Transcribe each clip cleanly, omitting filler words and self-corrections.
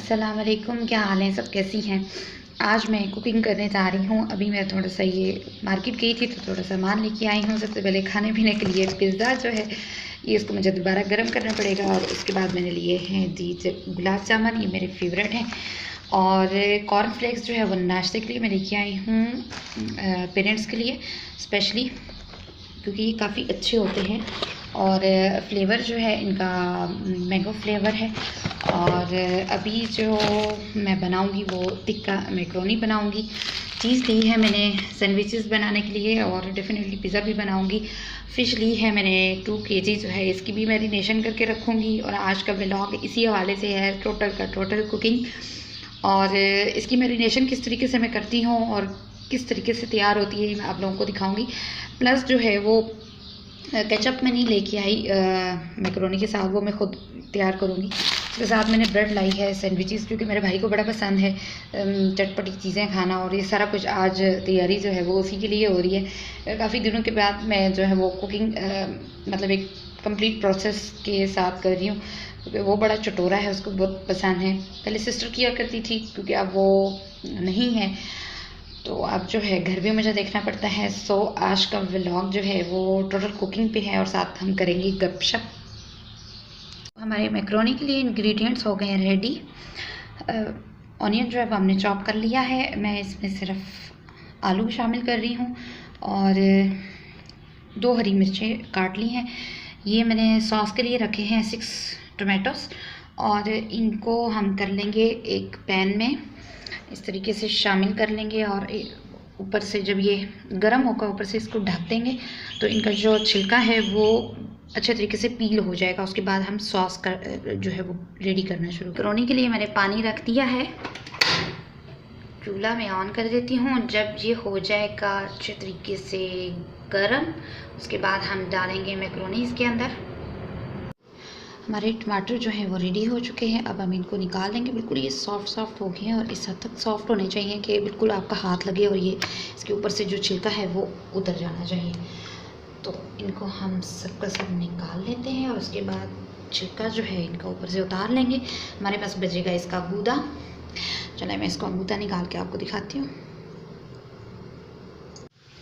अस्सलाम वालेकुम, क्या हाल है? सब कैसी हैं? आज मैं कुकिंग करने जा रही हूँ। अभी मैं थोड़ा सा ये मार्केट गई थी तो थोड़ा सामान लेके आई हूँ। सबसे पहले खाने पीने के लिए पिज़्ज़ा जो है ये इसको मुझे दोबारा गर्म करना पड़ेगा। और उसके बाद मैंने लिए हैं जी गुलाब जामुन, ये मेरे फेवरेट हैं। और कॉर्नफ्लेक्स जो है वो नाश्ते के लिए मैं लेके आई हूँ पेरेंट्स के लिए स्पेशली, क्योंकि ये काफ़ी अच्छे होते हैं। और फ्लेवर जो है इनका मैंगो फ्लेवर है। और अभी जो मैं बनाऊंगी वो टिक्का मैक्रोनी बनाऊंगी। चीज़ ली है मैंने सैंडविचेस बनाने के लिए, और डेफिनेटली पिज़्ज़ा भी बनाऊंगी। फ़िश ली है मैंने 2 केजी जो है, इसकी भी मैरिनेशन करके रखूँगी। और आज का व्लॉग इसी हवाले से है, टोटल कुकिंग। और इसकी मैरिनेशन किस तरीके से मैं करती हूँ और किस तरीके से तैयार होती है मैं आप लोगों को दिखाऊंगी। प्लस जो है वो केचप मैं नहीं लेके आई मैक्रोनी के साथ, वो मैं खुद तैयार करूँगी। उसके साथ मैंने ब्रेड लाई है, सैंडविचेस, क्योंकि मेरे भाई को बड़ा पसंद है चटपटी चीज़ें खाना। और ये सारा कुछ आज तैयारी जो है वो उसी के लिए हो रही है। काफ़ी दिनों के बाद मैं जो है वो कुकिंग मतलब एक कंप्लीट प्रोसेस के साथ कर रही हूँ, क्योंकि वो बड़ा चटोरा है, उसको बहुत पसंद है। पहले सिस्टर किया करती थी, क्योंकि अब वो नहीं है तो अब जो है घर भी मुझे देखना पड़ता है। सो आज का व्लॉग जो है वो टोटल कुकिंग पे है, और साथ हम करेंगे गपशप। हमारे मैक्रोनी के लिए इंग्रेडिएंट्स हो गए हैं रेडी। ऑनियन जो है वो हमने चॉप कर लिया है। मैं इसमें सिर्फ आलू शामिल कर रही हूँ, और 2 हरी मिर्चें काट ली हैं। ये मैंने सॉस के लिए रखे हैं 6 टोमेटोस। और इनको हम कर लेंगे एक पैन में इस तरीके से शामिल कर लेंगे, और ऊपर से जब ये गर्म होगा ऊपर से इसको ढक देंगे तो इनका जो छिलका है वो अच्छे तरीके से पील हो जाएगा। उसके बाद हम सॉस कर जो है वो रेडी करना शुरू। मैक्रोनी के लिए मैंने पानी रख दिया है, चूल्हा में ऑन कर देती हूँ। जब ये हो जाएगा अच्छे तरीके से गर्म, उसके बाद हम डालेंगे मैक्रोनी इसके अंदर। हमारे टमाटर जो है वो रेडी हो चुके हैं। अब हम इनको निकाल लेंगे। बिल्कुल ये सॉफ्ट हो गए हैं, और इस हद तक सॉफ्ट होने चाहिए कि बिल्कुल आपका हाथ लगे और ये इसके ऊपर से जो छिलका है वो उतर जाना चाहिए। तो इनको हम सब का सब निकाल लेते हैं, और उसके बाद छिलका जो है इनका ऊपर से उतार लेंगे। हमारे पास बचेगा इसका गूदा। चलिए मैं इसको गूदा निकाल के आपको दिखाती हूँ।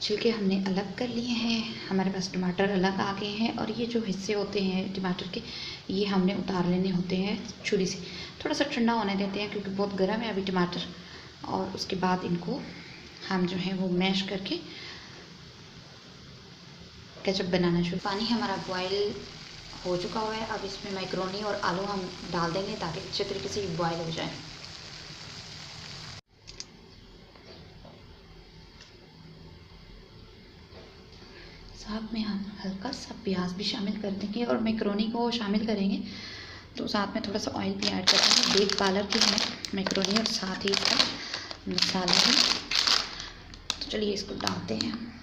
छिलके हमने अलग कर लिए हैं, हमारे पास टमाटर अलग आ गए हैं। और ये जो हिस्से होते हैं टमाटर के, ये हमने उतार लेने होते हैं छुरी से। थोड़ा सा ठंडा होने देते हैं, क्योंकि बहुत गर्म है अभी टमाटर। और उसके बाद इनको हम जो है वो मैश करके केचप बनाना शुरू। पानी हमारा बॉयल हो चुका हुआ है। अब इसमें मैक्रोनी और आलू हम डाल देंगे, ताकि अच्छे तरीके से ये बॉयल हो जाए। साथ में हम हल्का सा प्याज भी शामिल कर देंगे, और मैक्रोनी को शामिल करेंगे तो साथ में थोड़ा सा ऑयल भी ऐड कर देंगे। बेक पालर की है मैक्रोनी, और साथ ही इसका मसाला भी। तो चलिए इसको डालते हैं।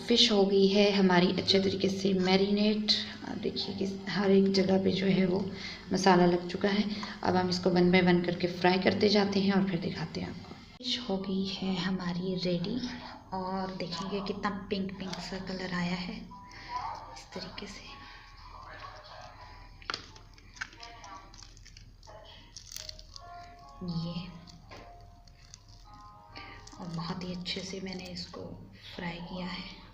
फ़िश हो गई है हमारी अच्छे तरीके से मैरिनेट। देखिए कि हर एक जगह पे जो है वो मसाला लग चुका है। अब हम इसको 1 बाय 1 करके फ्राई करते जाते हैं और फिर दिखाते हैं आपको। फ़िश हो गई है हमारी रेडी और देखेंगे कितना पिंक पिंक सा कलर आया है इस तरीके से। ये और बहुत ही अच्छे से मैंने इसको फ्राई किया है।